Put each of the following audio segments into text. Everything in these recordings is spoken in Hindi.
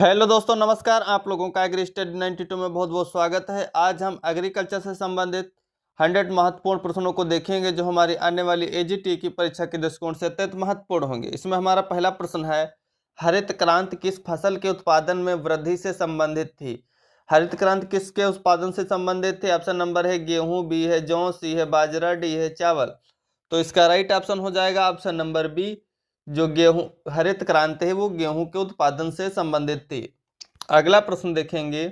हेलो दोस्तों, नमस्कार। आप लोगों का एग्री स्टडी 92 में बहुत बहुत स्वागत है। आज हम एग्रीकल्चर से संबंधित 100 महत्वपूर्ण प्रश्नों को देखेंगे जो हमारी आने वाली एजीटी की परीक्षा के दृष्टिकोण से अत्यंत महत्वपूर्ण होंगे। इसमें हमारा पहला प्रश्न है, हरित क्रांति किस फसल के उत्पादन में वृद्धि से संबंधित थी? हरित क्रांति किसके उत्पादन से संबंधित थी? ऑप्शन नंबर है गेहूं, बी है जौ, सी है बाजरा, डी है चावल। तो इसका राइट ऑप्शन हो जाएगा ऑप्शन नंबर बी। जो गेहूं हरित क्रांति है वो गेहूं के उत्पादन से संबंधित थी। अगला प्रश्न देखेंगे,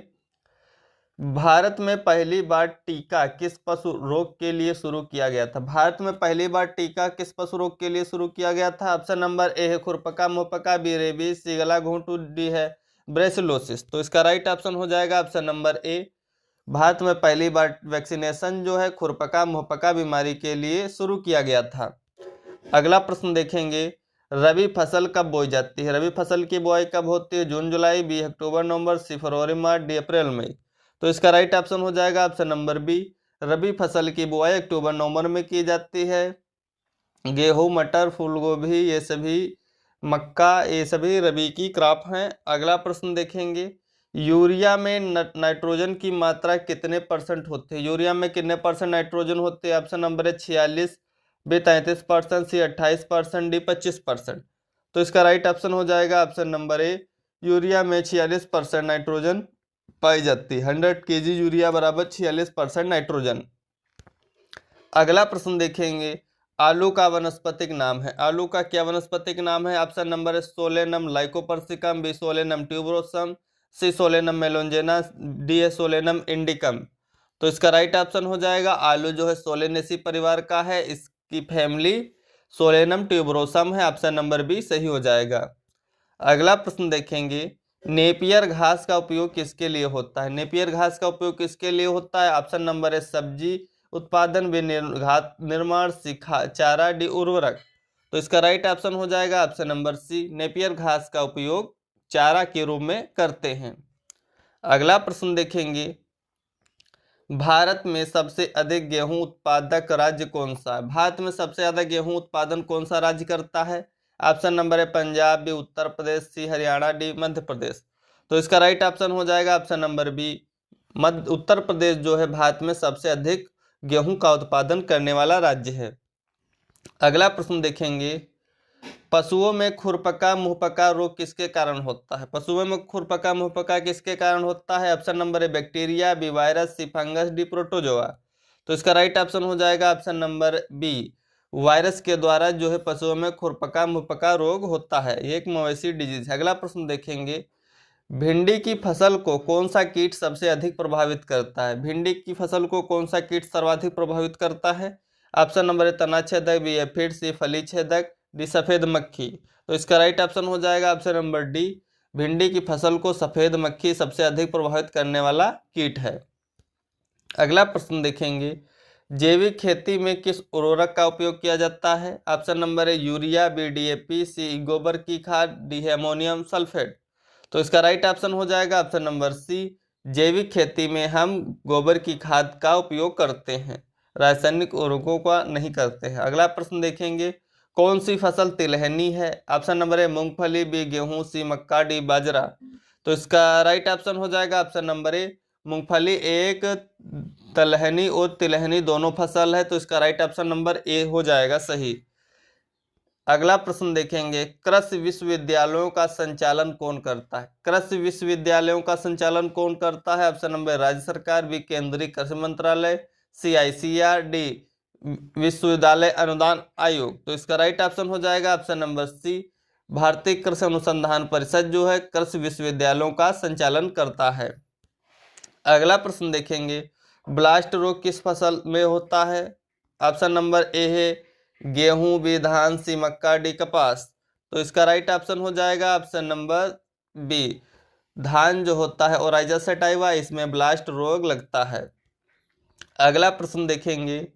भारत में पहली बार टीका किस पशु रोग के लिए शुरू किया गया था? भारत में पहली बार टीका किस पशु रोग के लिए शुरू किया गया था? ऑप्शन नंबर ए है खुरपका, मुहपका, बी रेबीज, सी गला घोंटू, डी है ब्रेसिलोसिस। तो इसका राइट ऑप्शन हो जाएगा ऑप्शन नंबर ए। भारत में पहली बार वैक्सीनेशन जो है खुरपका मुहपका बीमारी के लिए शुरू किया गया था। अगला प्रश्न देखेंगे, रबी फसल कब बोई जाती है? रबी फसल की बुआई कब होती है? जून जुलाई, बी अक्टूबर नवंबर, सी फरवरी मार्च, डी अप्रैल मई। तो इसका राइट ऑप्शन हो जाएगा ऑप्शन नंबर बी। रबी फसल की बुआई अक्टूबर नवंबर में की जाती है। गेहूं, मटर, फूलगोभी, ये सभी मक्का, ये सभी रबी की क्रॉप हैं। अगला प्रश्न देखेंगे, यूरिया में नाइट्रोजन की मात्रा कितने परसेंट होती है? यूरिया में कितने परसेंट नाइट्रोजन होते हैं? ऑप्शन नंबर है 46, बी 33%, सी 28%, डी 25%। तो इसका राइट ऑप्शन हो जाएगा ऑप्शन नंबर ए। यूरिया में 46% नाइट्रोजन पाई जाती है। 100 kg यूरिया बराबर 46% नाइट्रोजन। अगला प्रश्न देखेंगे, आलू का वानस्पतिक नाम है। आलू का क्या वानस्पतिक नाम है? ऑप्शन नंबर है Solanum lycopersicum, B Solanum tuberosum, C Solanum melongena, D है सोलेनम इंडिकम। तो इसका राइट ऑप्शन हो जाएगा, आलू जो है सोलेनेसी परिवार का है, इसकी फैमिली सोलेनम ट्यूबरोसम है। ऑप्शन नंबर बी सही हो जाएगा। अगला प्रश्न देखेंगे, नेपियर घास का उपयोग किसके लिए होता है? नेपियर घास का उपयोग किसके लिए होता है? ऑप्शन नंबर है सब्जी उत्पादन, बी घास निर्माण, सी चारा, डी उर्वरक। तो इसका राइट ऑप्शन हो जाएगा ऑप्शन नंबर सी। नेपियर घास का उपयोग चारा के रूप में करते हैं। अगला प्रश्न देखेंगे, भारत में सबसे अधिक गेहूं उत्पादक राज्य कौन सा है? भारत में सबसे ज्यादा गेहूं उत्पादन कौन सा राज्य करता है? ऑप्शन नंबर है पंजाब, बी उत्तर प्रदेश, सी हरियाणा, डी मध्य प्रदेश। तो इसका राइट ऑप्शन हो जाएगा ऑप्शन नंबर बी। मध्य उत्तर प्रदेश जो है भारत में सबसे अधिक गेहूं का उत्पादन करने वाला राज्य है। अगला प्रश्न देखेंगे, पशुओं में खुरपका मुहपका रोग किसके कारण होता है? पशुओं में खुरपका मुहपका किसके कारण होता है? ऑप्शन नंबर है bacteria, B virus, C fungus, D protozoa. तो इसका राइट ऑप्शन हो जाएगा ऑप्शन नंबर बी। वायरस के द्वारा जो है पशुओं में खुरपका मुहपका रोग होता है, ये एक मवेशी डिजीज है। अगला प्रश्न देखेंगे, भिंडी की फसल को कौन सा कीट सबसे अधिक प्रभावित करता है? भिंडी की फसल को कौन सा कीट सर्वाधिक प्रभावित करता है? ऑप्शन नंबर है तना छेदक, बी एफिड, सी फली छेदक, डी सफेद मक्खी। तो इसका राइट ऑप्शन हो जाएगा ऑप्शन नंबर डी। भिंडी की फसल को सफेद मक्खी सबसे अधिक प्रभावित करने वाला कीट है। अगला प्रश्न देखेंगे, जैविक खेती में किस उर्वरक का उपयोग किया जाता है? ऑप्शन नंबर है यूरिया, बी डीएपी, सी गोबर की खाद, डी अमोनियम सल्फेट। तो इसका राइट ऑप्शन हो जाएगा ऑप्शन नंबर सी। जैविक खेती में हम गोबर की खाद का उपयोग करते हैं, रासायनिक उर्वरकों का नहीं करते हैं। अगला प्रश्न देखेंगे, कौन सी फसल तिलहनी है? ऑप्शन नंबर है मूंगफली, बी गेहूं, सी मक्का, डी बाजरा। तो इसका राइट ऑप्शन हो जाएगा ऑप्शन नंबर ए। मूंगफली एक तिलहनी और तिलहनी दोनों फसल है, तो इसका राइट ऑप्शन नंबर ए हो जाएगा सही। अगला प्रश्न देखेंगे, कृषि विश्वविद्यालयों का संचालन कौन करता है? कृषि विश्वविद्यालयों का संचालन कौन करता है? ऑप्शन नंबर राज्य सरकार, बी केंद्रीय कृषि मंत्रालय, सी आईसीआर, डी विश्वविद्यालय अनुदान आयोग। तो इसका राइट ऑप्शन हो जाएगा ऑप्शन नंबर सी। भारतीय कृषि अनुसंधान परिषद जो है कृषि विश्वविद्यालयों का संचालन करता है। अगला प्रश्न देखेंगे, ब्लास्ट रोग किस फसल में होता है? ऑप्शन नंबर ए है गेहूं, बी धान, सी मक्का, डी कपास। तो इसका राइट ऑप्शन हो जाएगा ऑप्शन नंबर बी। धान जो होता है ओराइजा सटाइवा, इसमें ब्लास्ट रोग लगता है। अगला प्रश्न देखेंगे,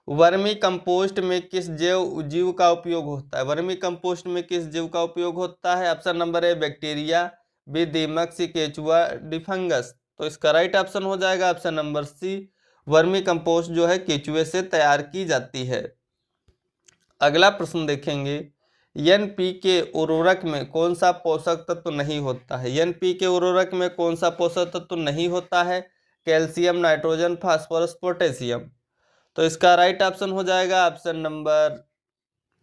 वर्मी कंपोस्ट में किस जैव जीव का उपयोग होता है? वर्मी कंपोस्ट में किस जीव का उपयोग होता है? ऑप्शन नंबर है बैक्टीरिया, बी दीमक, सी केचुआ, डी फंगस। तो इसका राइट ऑप्शन हो जाएगा option number C. Vermicompost जो है केचुए से तैयार की जाती है। अगला प्रश्न देखेंगे, एनपीके उर्वरक में कौन सा पोषक तत्व नहीं होता है? एनपीके उर्वरक में कौन सा पोषक तत्व नहीं होता है? Calcium, nitrogen, phosphorus, potassium. तो इसका राइट ऑप्शन हो जाएगा ऑप्शन नंबर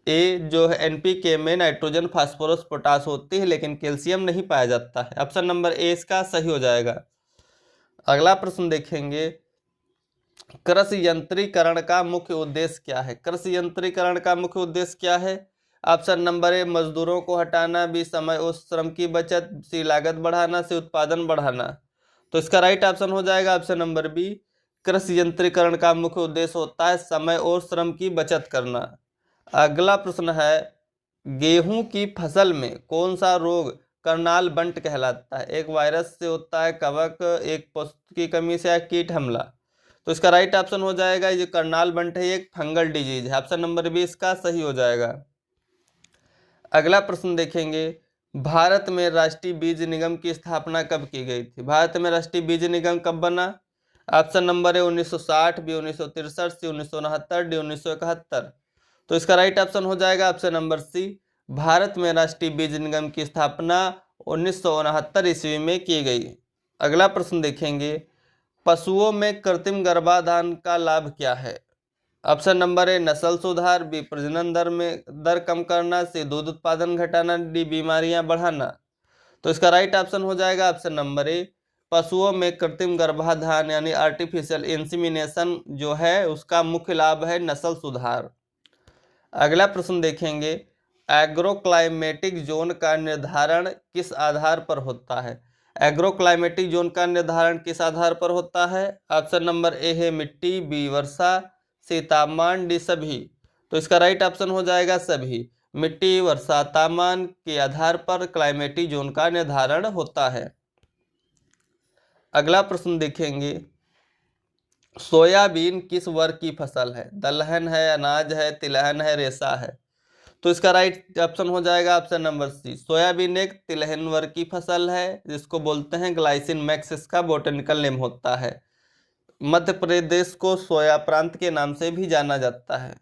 ए, जो है एनपीके में नाइट्रोजन, फास्फोरस, पोटास होती है, लेकिन कैल्शियम नहीं पाया जाता है। ऑप्शन नंबर ए इसका सही हो जाएगा। अगला प्रश्न देखेंगे, कृषि यंत्रीकरण का मुख्य उद्देश्य क्या है? कृषि यंत्रीकरण का मुख्य उद्देश्य क्या है? ऑप्शन नंबर ए, मजदूरों को हटाना, बी, समय और श्रम की बचत, सी, लागत बढ़ाना, सी, उत्पादन बढ़ाना। तो इसका राइट ऑप्शन हो जाएगा ऑप्शन नंबर बी, कृषि यंत्रीकरण का मुख्य उद्देश्य होता है समय और श्रम की बचत करना। अगला प्रश्न है, गेहूं की फसल में कौन सा रोग करनाल बंट कहलाता है? एक वायरस से होता है, कवक, एक पशु की कमी से, या कीट हमला। तो इसका राइट ऑप्शन हो जाएगा, ये करनाल बंट है, एक फंगल डिजीज है। ऑप्शन नंबर बी इसका सही हो जाएगा। अगला प्रश्न देखेंगे, भारत में राष्ट्रीय बीज निगम की स्थापना कब की गई थी? भारत में राष्ट्रीय बीज निगम कब बना? Option number A 1960, B 1963, C 1969, D 1971। तो इसका राइट ऑप्शन हो जाएगा ऑप्शन नंबर सी, भारत में राष्ट्रीय बीज निगम की स्थापना 1969 ईस्वी में की गई। अगला प्रश्न देखेंगे, पशुओं में कृत्रिम गर्भाधान का लाभ क्या है? ऑप्शन नंबर ए, नस्ल सुधार, बी, प्रजनन दर कम करना, सी, दूध उत्पादन घटाना, डी, बीमारियां बढ़ाना। तो इसका राइट ऑप्शन हो जाएगा ऑप्शन नंबर ए, पशुओं में कृत्रिम गर्भाधान यानी आर्टिफिशियल इंसेमिनेशन जो है उसका मुख्य लाभ है नस्ल सुधार। अगला प्रश्न देखेंगे, एग्रोक्लाइमेटिक जोन का निर्धारण किस आधार पर होता है? एग्रोक्लाइमेटिक जोन का निर्धारण किस आधार पर होता है? ऑप्शन नंबर ए है मिट्टी, बी, वर्षा, सी, तापमान, डी, सभी। तो इसका राइट ऑप्शन हो जाएगा सभी। मिट्टी, वर्षा, तापमान के आधार पर क्लाइमेटिक जोन का निर्धारण होता है। अगला प्रश्न देखेंगे, सोयाबीन किस वर्ग की फसल है? दलहन है, अनाज है, तिलहन है, रेशा है। तो इसका राइट ऑप्शन हो जाएगा ऑप्शन नंबर सी, सोयाबीन एक तिलहन वर्ग की फसल है, जिसको बोलते हैं ग्लाइसिन मैक्स, इसका बोटेनिकल नेम होता है। मध्य प्रदेश को सोया प्रांत के नाम से भी जाना जाता है।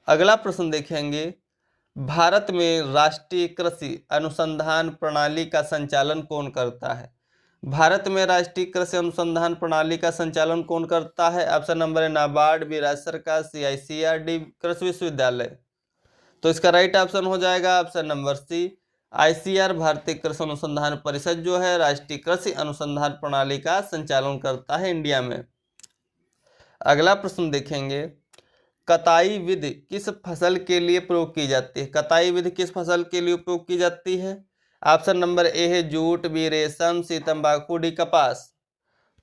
अगला प्रश्न देखेंगे, भारत में राष्ट्रीय कृषि अनुसंधान प्रणाली का संचालन कौन करता है? भारत में राष्ट्रीय कृषि अनुसंधान प्रणाली का संचालन कौन करता है? Option number A, NABARD, B, राज्य सरकार, सी, ICAR, डी, कृषि विश्वविद्यालय। तो इसका राइट ऑप्शन हो जाएगा ऑप्शन नंबर सी, ICAR, भारतीय कृषि अनुसंधान परिषद जो है राष्ट्रीय कृषि अनुसंधान प्रणाली का संचालन करता है इंडिया में। अगला प्रश्न देखेंगे, कटाई विधि किस फसल के लिए प्रयोग की जाती है? कटाई विधि किस फसल के लिए उपयोग की जाती है? ऑप्शन नंबर ए है जूट, बी, रेशम, सी, तंबाकू, डी, कपास।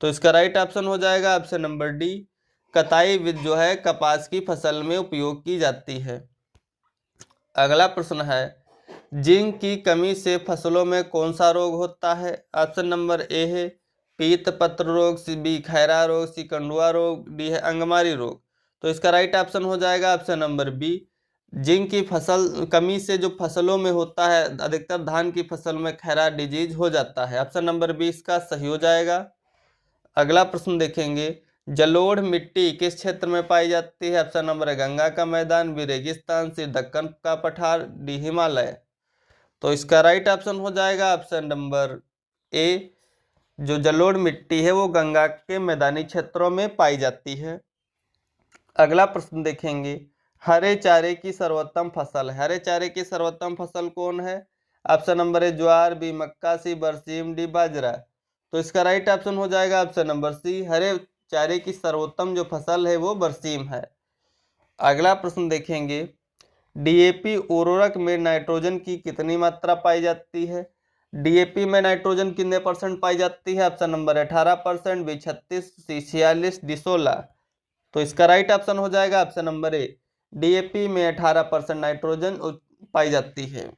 तो इसका राइट ऑप्शन हो जाएगा ऑप्शन नंबर डी, कटाई विधि जो है कपास की फसल में उपयोग की जाती है। अगला प्रश्न है, जिंक की कमी से फसलों में कौन सा रोग होता है? ऑप्शन नंबर ए है पीत पत्र रोग, सी, बी, खैरा रोग, सी, कंडुआ रोग, डी है अंगमारी रोग। तो इसका राइट ऑप्शन हो जाएगा ऑप्शन नंबर बी, जिंक की फसल कमी से जो फसलों में होता है, अधिकतर धान की फसल में खैरा डिजीज हो जाता है। ऑप्शन नंबर बी इसका सही हो जाएगा। अगला प्रश्न देखेंगे, जलोढ़ मिट्टी किस क्षेत्र में पाई जाती है? ऑप्शन नंबर है गंगा का मैदान, बी, रेगिस्तान, सी, दक्कन का पठार, डी, हिमालय। तो इसका राइट ऑप्शन हो जाएगा ऑप्शन नंबर ए, जो जलोढ़ मिट्टी है वो गंगा के मैदानी क्षेत्रों में पाई जाती है। अगला प्रश्न देखेंगे, हरे चारे की सर्वोत्तम फसल है? हरे चारे की सर्वोत्तम फसल कौन है? ऑप्शन नंबर ए, ज्वार, बी, मक्का, सी, बरसीम, डी, बाजरा। तो इसका राइट ऑप्शन हो जाएगा ऑप्शन नंबर सी, हरे चारे की सर्वोत्तम जो फसल है वो बरसीम है। अगला प्रश्न देखेंगे, DAP उर्वरक में नाइट्रोजन की कितनी मात्रा पाई जाती है? DAP में नाइट्रोजन कितने % पाई जाती है? ऑप्शन नंबर 18%, बी 36, सी 46, डी 16। तो इसका राइट ऑप्शन हो जाएगा ऑप्शन नंबर ए, DAP में 18% नाइट्रोजन पाई जाती है।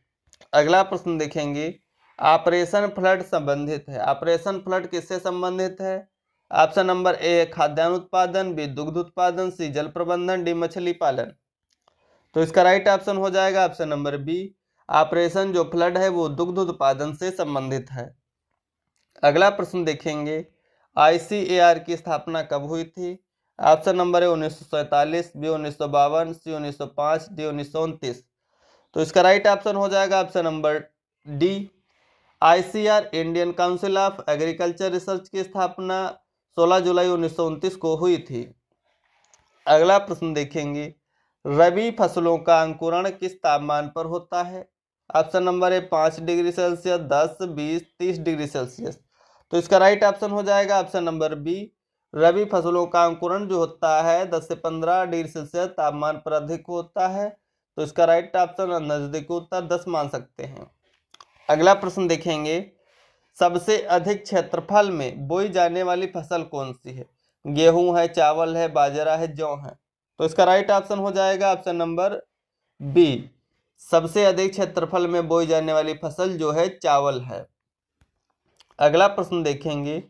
अगला प्रश्न देखेंगे, ऑपरेशन फ्लड संबंधित है? ऑपरेशन फ्लड किससे संबंधित है? ऑप्शन नंबर ए, खाद्यान्न उत्पादन, बी, दुग्ध उत्पादन, सी, जल प्रबंधन, डी, मछली पालन। तो इसका राइट ऑप्शन हो जाएगा ऑप्शन नंबर बी, ऑपरेशन जो फ्लड है वो दुग्ध उत्पादन से संबंधित है। अगला प्रश्न देखेंगे, ICAR की स्थापना कब हुई थी? ऑप्शन नंबर है 1947, बी 1952, सी 1905, डी 1929। तो इसका राइट ऑप्शन हो जाएगा option number D. ICAR Indian council of agriculture research की स्थापना 16 जुलाई 1929 को हुई थी। अगला प्रश्न देखेंगे, रबी फसलों का अंकुरण किस तापमान पर होता है? ऑप्शन नंबर ए 5 डिग्री सेल्सियस, 10, 20, 30 डिग्री सेल्सियस। तो इसका राइट ऑप्शन हो जाएगा ऑप्शन नंबर बी। रबी फसलों का अंकुरण जो होता है 10 से 15 डिग्री सेल्सियस तापमान पर अधिक होता है। तो इसका राइट ऑप्शन नजदीकी उत्तर 10 मान सकते हैं। अगला प्रश्न देखेंगे, सबसे अधिक क्षेत्रफल में बोई जाने वाली फसल कौन सी है? गेहूं है, चावल है, बाजरा है, जौ है। तो इसका राइट ऑप्शन हो जाएगा ऑप्शन नंबर बी। सबसे अधिक क्षेत्रफल में बोई जाने वाली फसल जो है चावल है। अगला प्रश्न देखेंगे,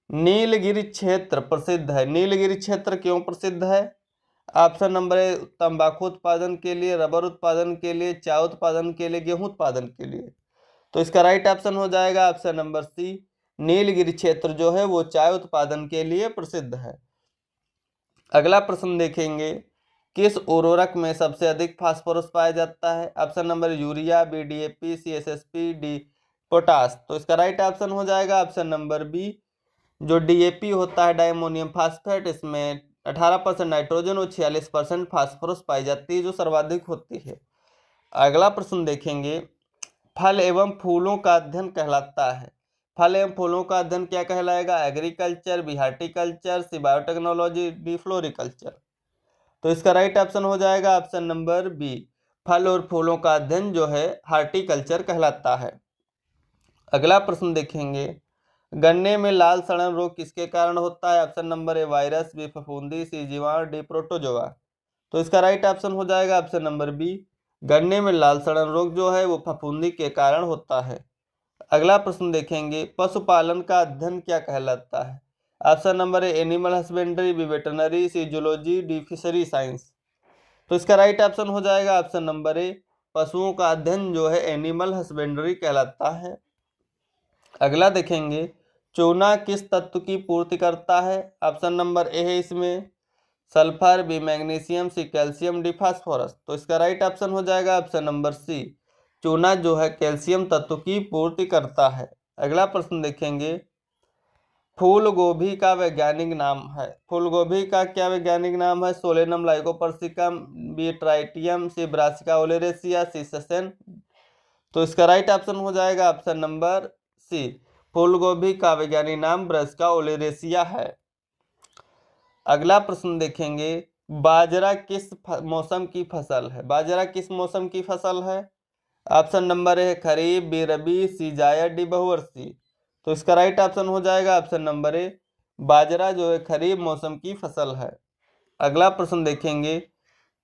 नीलगिरी क्षेत्र प्रसिद्ध है। नीलगिरी क्षेत्र क्यों प्रसिद्ध है? ऑप्शन नंबर ए तंबाकू उत्पादन के लिए, रबर उत्पादन के लिए, चाय उत्पादन के लिए, गेहूं उत्पादन के लिए। तो इसका राइट ऑप्शन हो जाएगा ऑप्शन नंबर सी। नीलगिरी क्षेत्र जो है वो चाय उत्पादन के लिए प्रसिद्ध है। अगला प्रश्न देखेंगे, किस उर्वरक में सबसे अधिक फास्फोरस पाया जाता है? Option number urea, B DAP, C SSP, D potash. तो इसका राइट ऑप्शन हो जाएगा ऑप्शन नंबर बी। जो DAP होता है डायमोनियम फास्फेट, इसमें 18% नाइट्रोजन और 46% फास्फोरस पाई जाती है, जो सर्वाधिक होती है। अगला प्रश्न देखेंगे, फल एवं फूलों का अध्ययन कहलाता है। फल एवं फूलों का अध्ययन क्या कहलाएगा? एग्रीकल्चर, बी हार्टिकल्चर, सी बायोटेक्नोलॉजी, डी फ्लोरिकल्चर। तो इसका राइट ऑप्शन हो जाएगा ऑप्शन नंबर बी। फल और फूलों का अध्ययन जो है हार्टिकल्चर कहलाता है। अगला प्रश्न देखेंगे, गन्ने में लाल सड़न रोग किसके कारण होता है? Option number A virus, B फफूंदी, सी जीवाणु, डी प्रोटोजोआ। तो इसका राइट ऑप्शन हो जाएगा ऑप्शन नंबर बी। गन्ने में लाल सड़न रोग जो है वो फफूंदी के कारण होता है। अगला प्रश्न देखेंगे, पशुपालन का अध्ययन क्या कहलाता है? Option number A animal husbandry, B veterinary, C zoology, D fishery science. तो इसका राइट ऑप्शन हो जाएगा ऑप्शन नंबर ए। पशुओं का अध्ययन जो है एनिमल हस्बेंड्री कहलाता है। अगला देखेंगे, चूना किस तत्व की पूर्ति करता है? ऑप्शन नंबर ए है इसमें sulphur, B magnesium, C calcium, D phosphorus. तो इसका राइट ऑप्शन हो जाएगा ऑप्शन नंबर सी। चूना जो है कैल्शियम तत्व की पूर्ति करता है। अगला प्रश्न देखेंगे, फूल गोभी का वैज्ञानिक नाम है। फूल गोभी का क्या वैज्ञानिक नाम है? सोलेनम लाइकोपर्सिकम, बी ट्राइटियम, सी ब्रासिका ओलेरेसिया, सी ससेन। तो इसका राइट ऑप्शन हो जाएगा ऑप्शन नंबर सी। फूल गोभी का वैज्ञानिक नाम ब्रासिका ओलेरेसिया है। अगला प्रश्न देखेंगे, बाजरा किस मौसम की फसल है? बाजरा किस मौसम की फसल है? Option number A kharif, B rabi, C zaid, D बहुवर्षी। तो इसका राइट ऑप्शन हो जाएगा ऑप्शन नंबर ए। बाजरा जो है खरीफ मौसम की फसल है। अगला प्रश्न देखेंगे,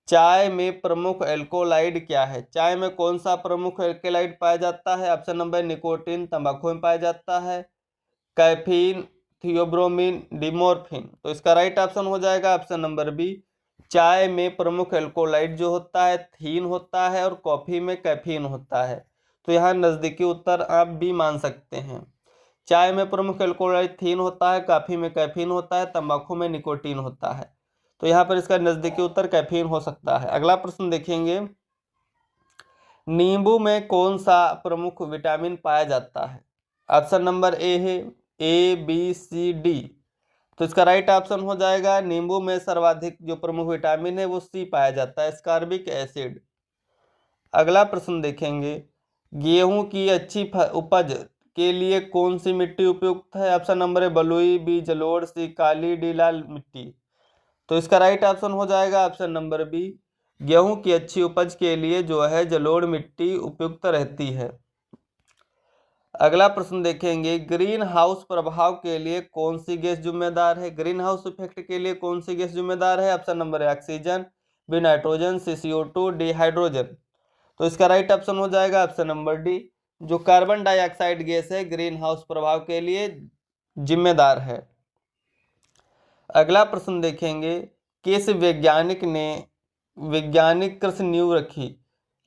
चाय में प्रमुख एल्कोलाइड क्या है? चाय में कौन सा प्रमुख एल्कोलाइड पाया जाता है? ऑप्शन नंबर निकोटीन तंबाकू में पाया जाता है, कैफीन, थियोब्रोमिन, डिमोर्फिन। तो इसका राइट ऑप्शन हो जाएगा ऑप्शन नंबर बी। चाय में प्रमुख एल्कोलाइड जो होता है थीन होता है और कॉफी में कैफीन होता है। तो यहाँ नजदीकी उत्तर आप बी मान सकते हैं। चाय में प्रमुख एल्कोलाइड थीन होता है, कॉफी में कैफीन होता है, तंबाकू में निकोटीन होता है। तो यहाँ पर इसका नजदीकी उत्तर कैफीन हो सकता है। अगला प्रश्न देखेंगे, नींबू में कौन सा प्रमुख विटामिन पाया जाता है? ऑप्शन नंबर ए है ए, बी, सी, डी। तो इसका राइट ऑप्शन हो जाएगा, नींबू में सर्वाधिक जो प्रमुख विटामिन है वो सी पाया जाता है, स्कॉर्बिक एसिड। अगला प्रश्न देखेंगे, गेहूं की अच्छी उपज के लिए कौन सी मिट्टी उपयुक्त है? ऑप्शन नंबर ए बलुई, बी जलोढ़, सी काली, डी लाल मिट्टी। तो इसका राइट ऑप्शन हो जाएगा ऑप्शन नंबर बी। गेहूं की अच्छी उपज के लिए जो है जलोढ़ मिट्टी उपयुक्त रहती है। अगला प्रश्न देखेंगे, ग्रीन हाउस प्रभाव के लिए कौन सी गैस जिम्मेदार है? ग्रीन हाउस इफेक्ट के लिए कौन सी गैस जिम्मेदार है? Option number A oxygen, B nitrogen, C CO2, D hydrogen. तो इसका राइट ऑप्शन हो जाएगा ऑप्शन नंबर डी। जो कार्बन डाइऑक्साइड गैस है ग्रीन हाउस प्रभाव के लिए जिम्मेदार है। अगला प्रश्न देखेंगे, किस वैज्ञानिक ने वैज्ञानिक कृषि नींव रखी?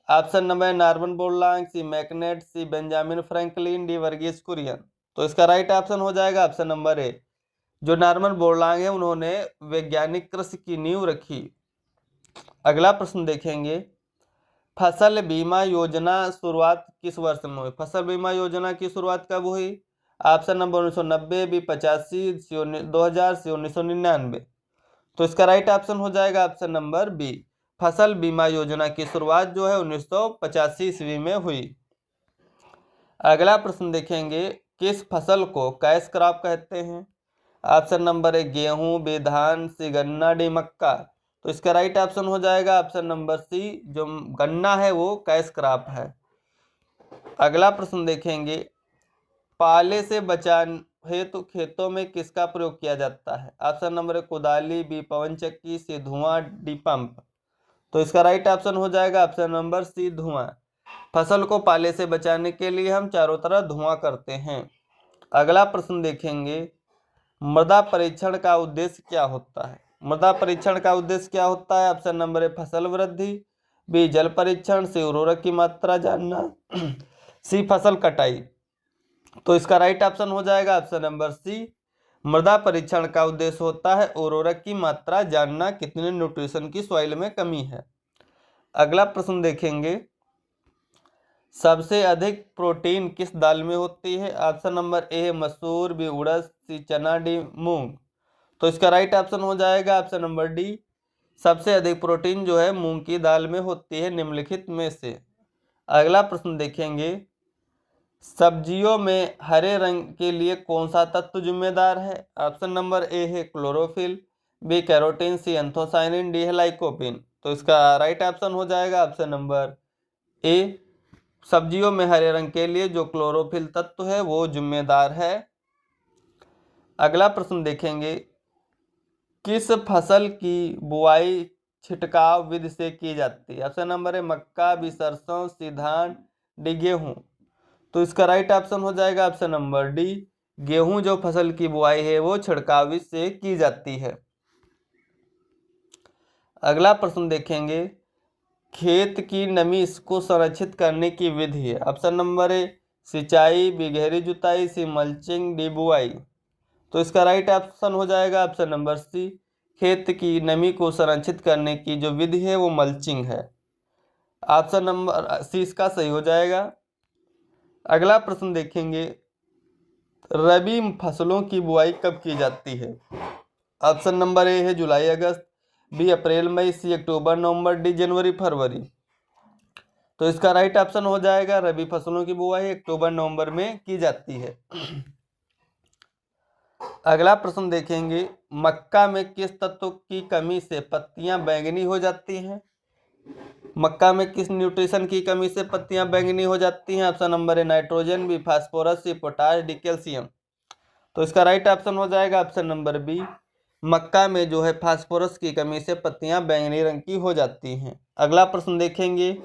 Option number Norman Borlaug, C मैकनेट, C Benjamin Franklin, D Verghese Kurien. तो इसका राइट ऑप्शन हो जाएगा ऑप्शन नंबर ए। जो नॉर्मन बोरलॉन्ग है उन्होंने वैज्ञानिक कृषि की नींव रखी। अगला प्रश्न देखेंगे, फसल बीमा योजना शुरुआत किस वर्ष में हुई? फसल बीमा योजना की शुरुआत कब हुई? ऑप्शन नंबर 1990, बी 85, सी 2000, सी 1999। तो इसका राइट ऑप्शन हो जाएगा ऑप्शन नंबर बी। फसल बीमा योजना की शुरुआत जो है 1985 ईस्वी में हुई। अगला प्रश्न देखेंगे, किस फसल को कैश क्रॉप कहते हैं? ऑप्शन नंबर ए गेहूं, बी धान, सी गन्ना, डी मक्का। तो इसका राइट ऑप्शन हो जाएगा ऑप्शन नंबर सी, जो गन्ना है वो कैश क्रॉप है। अगला प्रश्न देखेंगे, पाले से बचाने हेतु खेतों में किसका प्रयोग किया जाता है? ऑप्शन नंबर ए कुदाली, बी पवन चक्की, सी धुआं, डी पंप। तो इसका राइट ऑप्शन हो जाएगा ऑप्शन नंबर सी, धुआं। फसल को पाले से बचाने के लिए हम चारों तरफ धुआं करते हैं। अगला प्रश्न देखेंगे, मृदा परीक्षण का उद्देश्य क्या होता है? मृदा परीक्षण का उद्देश्य क्या होता है? ऑप्शन नंबर ए फसल वृद्धि, बी जल परीक्षण, सी उर्वरक की मात्रा जानना, सी फसल कटाई। तो इसका राइट ऑप्शन हो जाएगा ऑप्शन नंबर सी, मृदा परीक्षण का उद्देश्य होता है उर्वरक की मात्रा जानना, कितने न्यूट्रिशन की सॉइल में कमी है। अगला प्रश्न देखेंगे, सबसे अधिक प्रोटीन किस दाल में होती है? ऑप्शन नंबर ए मसूर, बी उड़द, सी चना, डी मूंग। तो इसका राइट ऑप्शन हो जाएगा ऑप्शन नंबर डी, सबसे अधिक प्रोटीन जो है मूंग की दाल में होती है निम्नलिखित में से। अगला प्रश्न देखेंगे, सब्जियों में हरे रंग के लिए कौन सा तत्व जिम्मेदार है? ऑप्शन नंबर ए है क्लोरोफिल, बी कैरोटीन, सी एंथोसाइनिन, डी है लाइकोपिन। तो इसका राइट ऑप्शन हो जाएगा ऑप्शन नंबर ए, सब्जियों में हरे रंग के लिए जो क्लोरोफिल तत्व है वो जिम्मेदार है। अगला प्रश्न देखेंगे, किस फसल की बुआई छिटकाव विधि से की जाती है? ऑप्शन नंबर है मक्का, बी सरसों, सी धान, डी गेहूं। तो इसका राइट ऑप्शन हो जाएगा ऑप्शन नंबर डी, गेहूं जो फसल की बुआई है वो छिड़काव विधि से की जाती है। अगला प्रश्न देखेंगे, खेत की नमी को संरक्षित करने की विधि है। ऑप्शन नंबर ए सिंचाई, बी गहरी जुताई, सी मल्चिंग, डी बुआई। तो इसका राइट ऑप्शन हो जाएगा ऑप्शन नंबर सी, खेत की नमी को संरक्षित करने की जो विधि है वो मल्चिंग है। ऑप्शन नंबर सी इसका सही हो जाएगा। अगला प्रश्न देखेंगे, रबी फसलों की बुआई कब की जाती है? ऑप्शन नंबर ए है जुलाई अगस्त, बी अप्रैल मई, सी अक्टूबर नवंबर, डी जनवरी फरवरी। तो इसका राइट ऑप्शन हो जाएगा, रबी फसलों की बुआई अक्टूबर नवंबर में की जाती है। अगला प्रश्न देखेंगे, मक्का में किस तत्व की कमी से पत्तियां बैंगनी हो जाती हैं? मक्का में किस न्यूट्रिशन की कमी से पत्तियां बैंगनी हो जाती हैं? Option number A nitrogen, B phosphorus, C potash, D calcium. तो इसका राइट ऑप्शन हो जाएगा ऑप्शन नंबर बी, मक्का में जो है फास्फोरस की कमी से पत्तियां बैंगनी रंग की हो जाती हैं। अगला प्रश्न देखेंगे,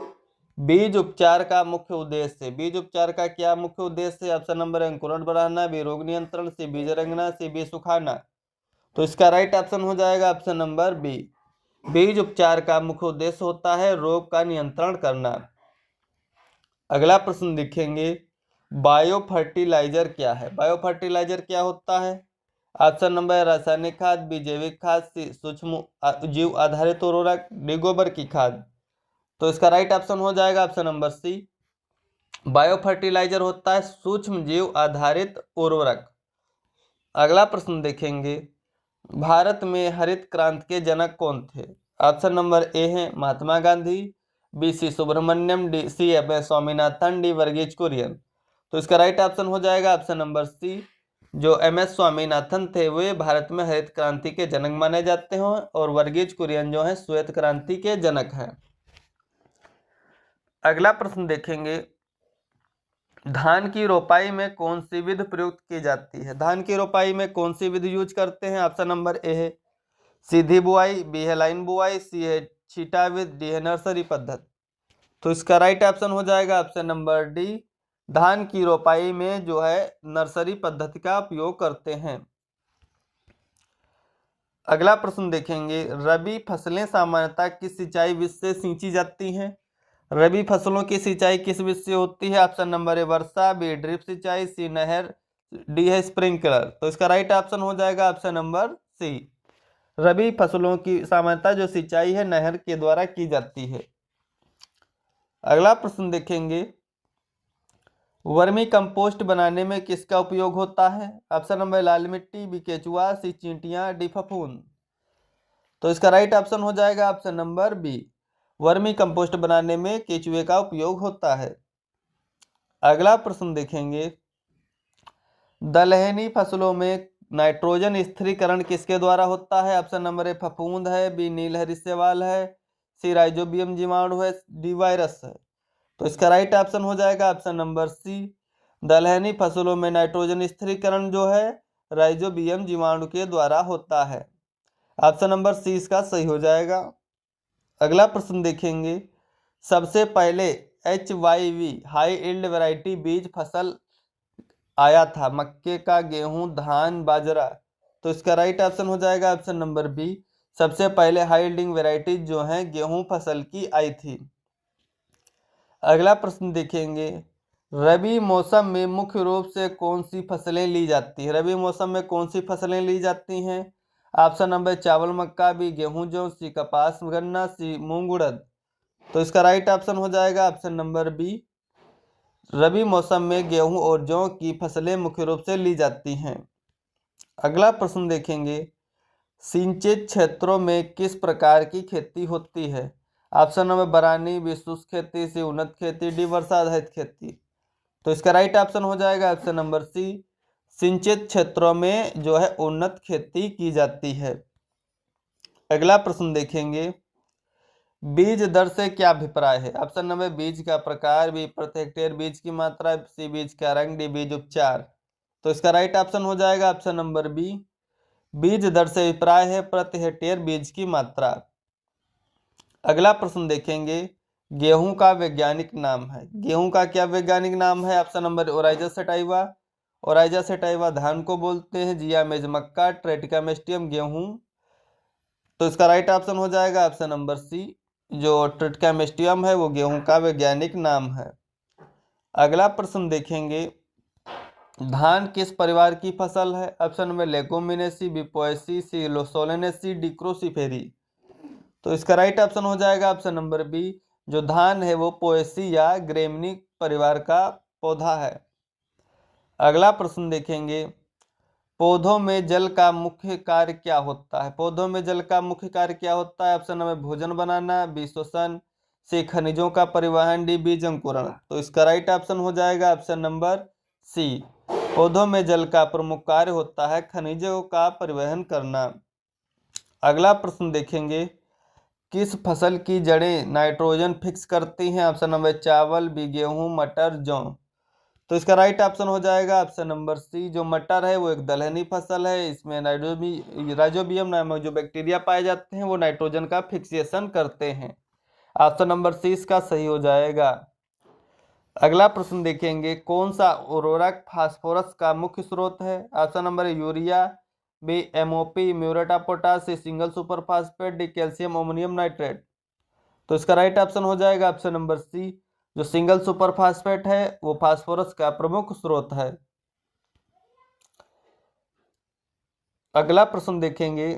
बीज उपचार का मुख्य उद्देश्य। बीज उपचार का क्या मुख्य उद्देश्य है? ऑप्शन नंबर अंकुरण बढ़ाना, बी रोग नियंत्रण, सी बीज रंगना, सी बीज सुखाना। तो इसका राइट ऑप्शन हो जाएगा ऑप्शन नंबर बी, बीज उपचार का मुख्य उद्देश्य होता है रोग का नियंत्रण करना। अगला प्रश्न देखेंगे, बायो फर्टिलाइजर क्या है? बायो फर्टिलाइजर क्या होता है? ऑप्शन नंबर रासायनिक खाद, बी जैविक खाद, सी सूक्ष्म जीव आधारित उर्वरक, डी गोबर की खाद। तो इसका राइट ऑप्शन हो जाएगा option number C, bio fertiliser होता है सूक्ष्म जीव आधारित उर्वरक। अगला प्रश्न देखेंगे, भारत में हरित क्रांति के जनक कौन थे? ऑप्शन नंबर ए है Mahatma Gandhi, B C Subramaniam, D C M S Swaminathan, D Verghese Kurien. तो इसका राइट ऑप्शन हो जाएगा ऑप्शन नंबर सी, जो एम एस स्वामीनाथन थे वे भारत में हरित क्रांति के जनक माने जाते हैं, और वर्गीज कुरियन जो है श्वेत क्रांति के जनक हैं। अगला प्रश्न देखेंगे, धान की रोपाई में कौन सी विधि प्रयुक्त की जाती है? धान की रोपाई में कौन सी विधि यूज करते हैं? ऑप्शन नंबर ए है सीधी बुआई, बी है लाइन बुआई, सी है छींटा विधि, डी है नर्सरी पद्धति। तो इसका राइट ऑप्शन हो जाएगा ऑप्शन नंबर डी, धान की रोपाई में जो है नर्सरी पद्धति का उपयोग करते हैं। अगला प्रश्न देखेंगे, रबी फसलें सामान्यतः किस सिंचाई विधि से सींची जाती हैं? रबी फसलों की सिंचाई किस विधि से होती है? ऑप्शन नंबर ए वर्षा, बी ड्रिप सिंचाई, सी नहर, डी है स्प्रिंकलर। तो इसका राइट ऑप्शन हो जाएगा ऑप्शन नंबर सी, रबी फसलों की सामान्यतः जो सिंचाई है नहर के द्वारा की जाती है। अगला प्रश्न देखेंगे, वर्मी कंपोस्ट बनाने में किसका उपयोग होता है? ऑप्शन नंबर लाल मिट्टी, बी केचुआ, सी चींटियां, डी फफूंद। तो इसका राइट ऑप्शन हो जाएगा option number B, vermicompost बनाने में केचुए का उपयोग होता है। अगला प्रश्न देखेंगे, दलहनी फसलों में नाइट्रोजन स्थिरीकरण किसके द्वारा होता है? ऑप्शन नंबर ए फफूंद है, बी नीलहरी शैवाल है, सी राइजोबियम जीवाणु है, डी वायरस है। तो इसका राइट ऑप्शन हो जाएगा ऑप्शन नंबर सी, दलहनी फसलों में नाइट्रोजन स्थिरीकरण जो है राइजोबियम जीवाणु के द्वारा होता है। ऑप्शन नंबर सी इसका सही हो जाएगा। अगला प्रश्न देखेंगे, सबसे पहले HYV हाई यील्ड वैरायटी बीज फसल आया था मक्के का, गेहूं, धान, बाजरा। तो इसका राइट ऑप्शन हो जाएगा ऑप्शन नंबर बी, सबसे पहले हाई यील्डिंग वैरायटी जो है गेहूं फसल की आई थी। अगला प्रश्न देखेंगे, रबी मौसम में मुख्य रूप से कौन सी फसलें ली जाती है? रबी मौसम में कौन सी फसलें ली जाती हैं? ऑप्शन नंबर चावल मक्का, बी गेहूं जौ, सी कपास गन्ना, सी मूंग उड़द। तो इसका राइट ऑप्शन हो जाएगा ऑप्शन नंबर बी, रबी मौसम में गेहूं और जौ की फसलें मुख्य रूप से ली जाती हैं। अगला प्रश्न देखेंगे, सिंचित क्षेत्रों में किस प्रकार की खेती होती है? ऑप्शन नंबर बरानी, बी शुष्क खेती, सी उन्नत खेती, डी वर्षा आधारित खेती। तो इसका राइट ऑप्शन हो जाएगा ऑप्शन नंबर सी, सिंचित क्षेत्रों में जो है उन्नत खेती की जाती है। अगला प्रश्न देखेंगे, बीज दर से क्या अभिप्राय है? ऑप्शन नंबर बीज का प्रकार, बी प्रति हेक्टेयर बीज की मात्रा, सी बीज का रंग, डी बीज उपचार। तो इसका राइट ऑप्शन हो जाएगा ऑप्शन नंबर बी, बीज दर से अभिप्राय है प्रति हेक्टेयर बीज की मात्रा। अगला प्रश्न देखेंगे, गेहूं का वैज्ञानिक नाम है। गेहूं का क्या वैज्ञानिक नाम है? Option number Oryza sativa, Oryza sativa धान को बोलते हैं, जिया मेज मक्का, ट्रेटिका मेस्टियम गेहूं। तो इसका राइट ऑप्शन हो जाएगा ऑप्शन नंबर सी, जो ट्रेटिका मेस्टियम है वो गेहूं का वैज्ञानिक नाम है। अगला प्रश्न देखेंगे, धान किस परिवार की फसल है? Option number Leguminosae, B Poaceae, C Solanaceae, D Cruciferae. तो इसका राइट ऑप्शन हो जाएगा ऑप्शन नंबर बी, जो धान है वो पोएसी या ग्रेमनी परिवार का पौधा है। अगला प्रश्न देखेंगे, पौधों में जल का मुख्य कार्य क्या होता है? पौधों में जल का मुख्य कार्य क्या होता है? ऑप्शन नंबर भोजन बनाना, बी श्वसन, सी खनिजों का परिवहन, डी बीज अंकुरण। तो इसका राइट ऑप्शन हो जाएगा ऑप्शन नंबर सी, पौधों में जल का प्रमुख कार्य होता है खनिजों का परिवहन करना। अगला प्रश्न देखेंगे, किस फसल की जड़ें नाइट्रोजन फिक्स करती हैं? ऑप्शन नंबर चावल, बी गेहूं, मटर, जौ। तो इसका राइट ऑप्शन हो जाएगा ऑप्शन नंबर सी, जो मटर है वो एक दलहनी फसल है, इसमें राइजोबियम नामक जो बैक्टीरिया पाए जाते हैं वो नाइट्रोजन का फिक्सेशन करते हैं। ऑप्शन नंबर सी इसका सही हो जाएगा। अगला प्रश्न देखेंगे, कौन सा उर्वरक फास्फोरस का मुख्य स्रोत है? Option number urea, B MOP, muriate of potash, C single super phosphate, D calcium ammonium nitrate. तो इसका राइट ऑप्शन हो जाएगा ऑप्शन नंबर सी, जो सिंगल सुपर फास्फेट है वो फास्फोरस का प्रमुख स्रोत है। अगला प्रश्न देखेंगे,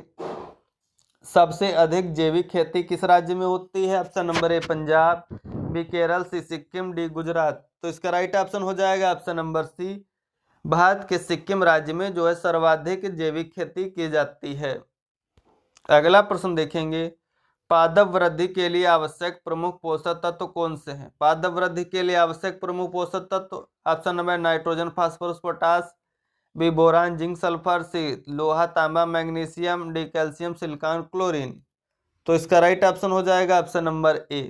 सबसे अधिक जैविक खेती किस राज्य में होती है? Option number A Punjab, B Kerala, C Sikkim, D Gujarat. तो इसका राइट ऑप्शन हो जाएगा ऑप्शन नंबर सी, भारत के सिक्किम राज्य में जो है सर्वाधिक जैविक खेती की जाती है। अगला प्रश्न देखेंगे, पादप वृद्धि के लिए आवश्यक प्रमुख पोषक तत्व कौन से हैं? पादप वृद्धि के लिए आवश्यक प्रमुख पोषक तत्व, option number nitrogen, phosphorus, potash, B boron, zinc, sulphur, C लोहा, तांबा, magnesium, D calcium, silicon, chlorine. तो इसका राइट ऑप्शन हो जाएगा ऑप्शन नंबर ए,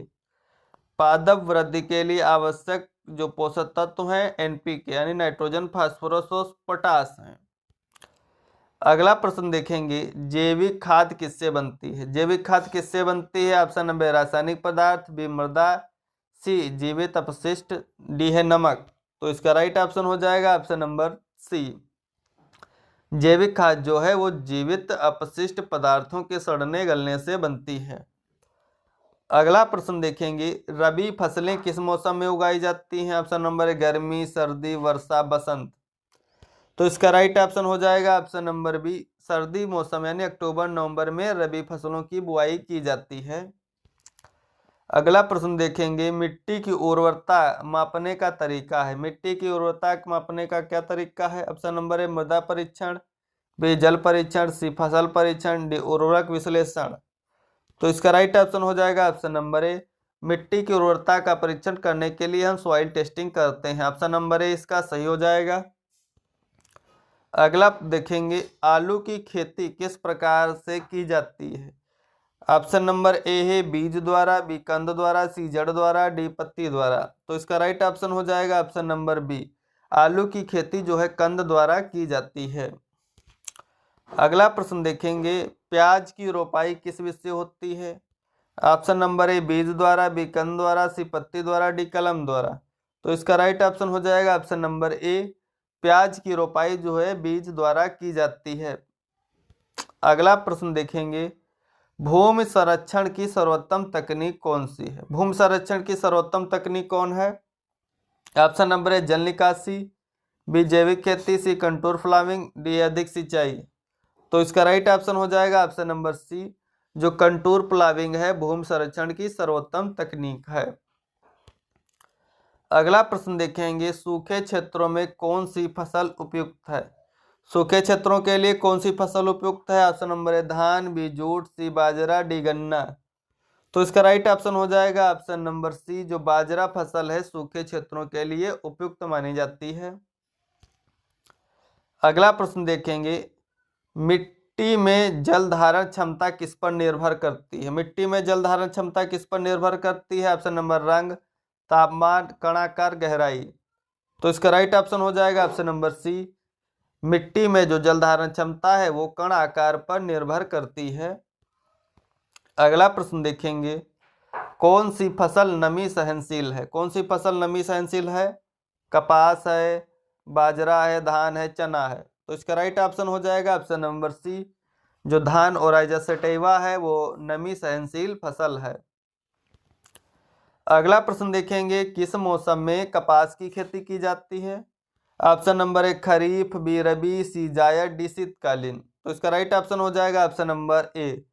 पादप वृद्धि के लिए आवश्यक जो पोषक तत्व हैं एनपीके यानी नाइट्रोजन, फास्फोरस और पोटास हैं। अगला प्रश्न देखेंगे, जैविक खाद किससे बनती है? जैविक खाद किससे बनती है? ऑप्शन नंबर रासायनिक पदार्थ, बी मृदा, सी जीवित अपशिष्ट, डी है नमक। तो इसका राइट ऑप्शन हो जाएगा ऑप्शन नंबर सी, जैविक खाद जो है वो जीवित अपशिष्ट पदार्थों के सड़ने गलने से बनती है। अगला प्रश्न देखेंगे, रबी फसलें किस मौसम में उगाई जाती हैं? ऑप्शन नंबर गर्मी, सर्दी, वर्षा, बसंत। तो इसका राइट ऑप्शन हो जाएगा ऑप्शन नंबर बी, सर्दी मौसम यानी अक्टूबर नवंबर में रबी फसलों की बुआई की जाती है। अगला प्रश्न देखेंगे, मिट्टी की उर्वरता मापने का तरीका है। मिट्टी की उर्वरता मापने का क्या तरीका है? ऑप्शन नंबर ए मृदा परीक्षण, बी जल परीक्षण, सी फसल परीक्षण, डी उर्वरक विश्लेषण। तो इसका राइट ऑप्शन हो जाएगा ऑप्शन नंबर ए, मिट्टी की उर्वरता का परीक्षण करने के लिए हम सॉइल टेस्टिंग करते हैं। ऑप्शन नंबर ए इसका सही हो जाएगा। अगला देखेंगे, आलू की खेती किस प्रकार से की जाती है? ऑप्शन नंबर ए है बीज द्वारा, बी कंद द्वारा, सी जड़ द्वारा, डी पत्ती द्वारा। तो इसका राइट ऑप्शन हो जाएगा ऑप्शन नंबर बी, आलू की खेती जो है कंद द्वारा की जाती है। अगला प्रश्न देखेंगे, प्याज की रोपाई किस विधि से होती है? ऑप्शन नंबर ए बीज द्वारा, बी कंद द्वारा, सी पत्ती द्वारा, डी कलम द्वारा। तो इसका राइट ऑप्शन हो जाएगा ऑप्शन नंबर ए, प्याज की रोपाई जो है बीज द्वारा की जाती है। अगला प्रश्न देखेंगे, भूमि संरक्षण की सर्वोत्तम तकनीक कौन सी है? भूमि संरक्षण की सर्वोत्तम तकनीक कौन है? ऑप्शन नंबर ए जल निकासी, बी जैविक खेती, सी कंटूर फ्लाविंग, डी अधिक सिंचाई। तो इसका राइट ऑप्शन हो जाएगा ऑप्शन नंबर सी, जो कंटूर प्लाविंग है भूमि संरक्षण की सर्वोत्तम तकनीक है। अगला प्रश्न देखेंगे, सूखे क्षेत्रों में कौन सी फसल उपयुक्त है? सूखे क्षेत्रों के लिए कौन सी फसल उपयुक्त है? ऑप्शन नंबर ए धान, बी जूट, सी बाजरा, डी गन्ना। तो इसका राइट ऑप्शन हो जाएगा ऑप्शन नंबर सी, जो बाजरा फसल है सूखे क्षेत्रों के लिए उपयुक्त मानी जाती है। अगला प्रश्न देखेंगे, मिट्टी में जल धारण क्षमता किस पर निर्भर करती है? मिट्टी में जल धारण क्षमता किस पर निर्भर करती है? ऑप्शन नंबर रंग, तापमान, कणाकार, गहराई। तो इसका राइट ऑप्शन हो जाएगा ऑप्शन नंबर सी, मिट्टी में जो जल धारण क्षमता है वो कण आकार पर निर्भर करती है। अगला प्रश्न देखेंगे, कौन सी फसल नमी सहनशील है? कौन सी फसल नमी सहनशील है? कपास है, बाजरा है, धान है, चना है। तो इसका राइट ऑप्शन हो जाएगा ऑप्शन नंबर सी, जो धान ओराइजा सैटिवा है वो नमी सहनशील फसल है। अगला प्रश्न देखेंगे, किस मौसम में कपास की खेती की जाती है? Option number A kharif, B rabi, C zaid, D शीतकालीन। तो इसका राइट ऑप्शन हो जाएगा ऑप्शन नंबर ए,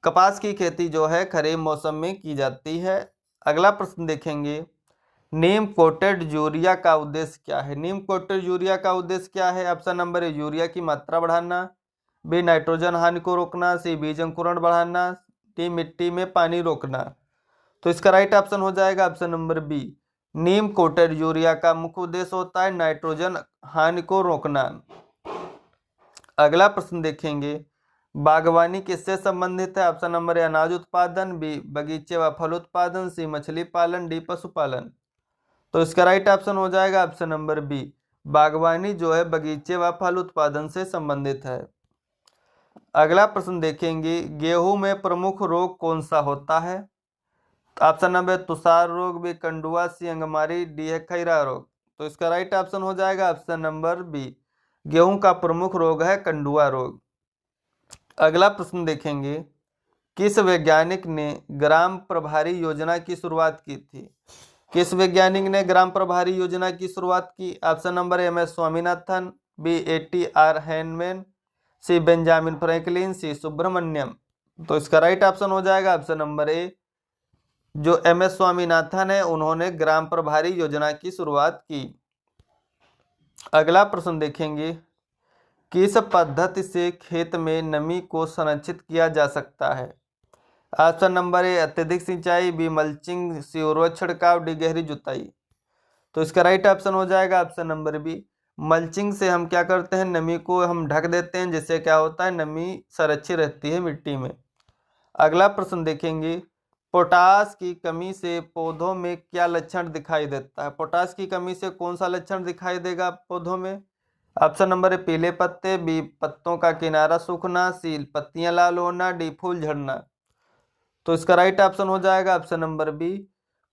कपास की खेती जो है खरीफ मौसम में की जाती है। अगला प्रश्न देखेंगे, नीम कोटेड यूरिया का उद्देश्य क्या है? नीम कोटेड यूरिया का उद्देश्य क्या है? ऑप्शन नंबर ए यूरिया की मात्रा बढ़ाना, बी नाइट्रोजन हानि को रोकना, सी बीज अंकुरण बढ़ाना, डी मिट्टी में पानी रोकना। तो इसका राइट ऑप्शन हो जाएगा ऑप्शन नंबर बी, नीम कोटेड यूरिया का मुख्य उद्देश्य होता है नाइट्रोजन हानि को रोकना। अगला प्रश्न देखेंगे, बागवानी किससे संबंधित है? ऑप्शन नंबर ए अनाज उत्पादन, बी बगीचे व फल उत्पादन, सी मछली पालन, डी पशुपालन। तो इसका राइट ऑप्शन हो जाएगा ऑप्शन नंबर बी, बागवानी जो है बगीचे व फल उत्पादन से संबंधित है। अगला प्रश्न देखेंगे, गेहूं में प्रमुख रोग कौन सा होता है? ऑप्शन नंबर तुषार रोग, बी कंडुआ, सी अंगमारी, डी है खैरा रोग। तो इसका राइट ऑप्शन हो जाएगा ऑप्शन नंबर बी, गेहूं का प्रमुख रोग है कंडुआ रोग। अगला प्रश्न देखेंगे, किस वैज्ञानिक ने ग्राम प्रभारी योजना की शुरुआत की थी? किस वैज्ञानिक ने ग्राम प्रभारी योजना की शुरुआत की? Option number M S Swaminathan, B ATR Hahnemann, C Benjamin Franklin, C Subramaniam. तो इसका राइट ऑप्शन हो जाएगा ऑप्शन नंबर ए, जो MS स्वामीनाथन है उन्होंने ग्राम प्रभारी योजना की शुरुआत की। अगला प्रश्न देखेंगे, किस पद्धति से खेत में नमी को संरक्षित किया जा सकता है? ऑप्शन नंबर ए अत्यधिक सिंचाई, बी मल्चिंग, सी उर्वरक छिड़काव, डी गहरी जुताई। तो इसका राइट ऑप्शन हो जाएगा ऑप्शन नंबर बी, मल्चिंग से हम क्या करते हैं, नमी को हम ढक देते हैं, जिससे क्या होता है नमी संरक्षित रहती है मिट्टी में। अगला प्रश्न देखेंगे, पोटास की कमी से पौधों में क्या लक्षण दिखाई देता है? पोटास की कमी से कौन सा लक्षण दिखाई देगा पौधों में? ऑप्शन नंबर ए पीले पत्ते, बी पत्तों का किनारा सूखना, सी पत्तियां लाल होना, डी फूल झड़ना। तो इसका राइट ऑप्शन हो जाएगा ऑप्शन नंबर बी,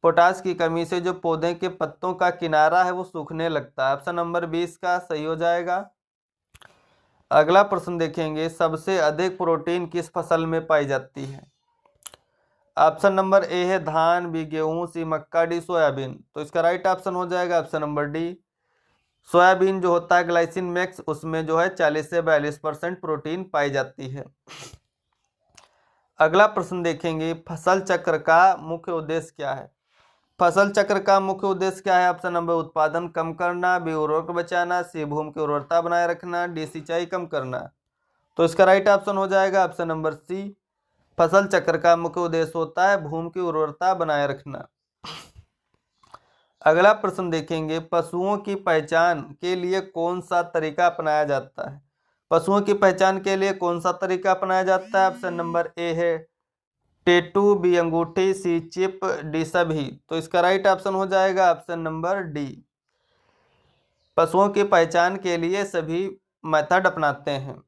पोटास की कमी से जो पौधे के पत्तों का किनारा है वो सूखने लगता है। ऑप्शन नंबर बी इसका सही हो जाएगा। अगला प्रश्न देखेंगे, सबसे अधिक प्रोटीन किस फसल में पाई जाती है? ऑप्शन नंबर ए है धान, बी गेहूं, सी मक्का, डी सोयाबीन। तो इसका राइट ऑप्शन हो जाएगा ऑप्शन नंबर डी, सोयाबीन जो होता है ग्लाइसिन मैक्स, उसमें जो है 40 से 42% प्रोटीन पाई जाती है। अगला प्रश्न देखेंगे, फसल चक्र का मुख्य उद्देश्य क्या है। फसल चक्र का मुख्य उद्देश्य क्या है। ऑप्शन नंबर उत्पादन कम करना, बी उर्वरक बचाना, सी भूमि की उर्वरता बनाए रखना, डी सिंचाई कम करना। तो इसका राइट ऑप्शन हो जाएगा ऑप्शन नंबर सी। फसल चक्र का मुख्य उद्देश्य होता है भूमि की उर्वरता बनाए रखना। अगला प्रश्न देखेंगे, पशुओं की पहचान के लिए कौन सा तरीका अपनाया जाता है। पशुओं की पहचान के लिए कौन सा तरीका अपनाया जाता है। ऑप्शन नंबर ए है टेटू, बी अंगूठी, सी चिप, डी सभी। तो इसका राइट ऑप्शन हो जाएगा ऑप्शन नंबर डी। पशुओं की पहचान के लिए सभी मेथड अपनाते हैं।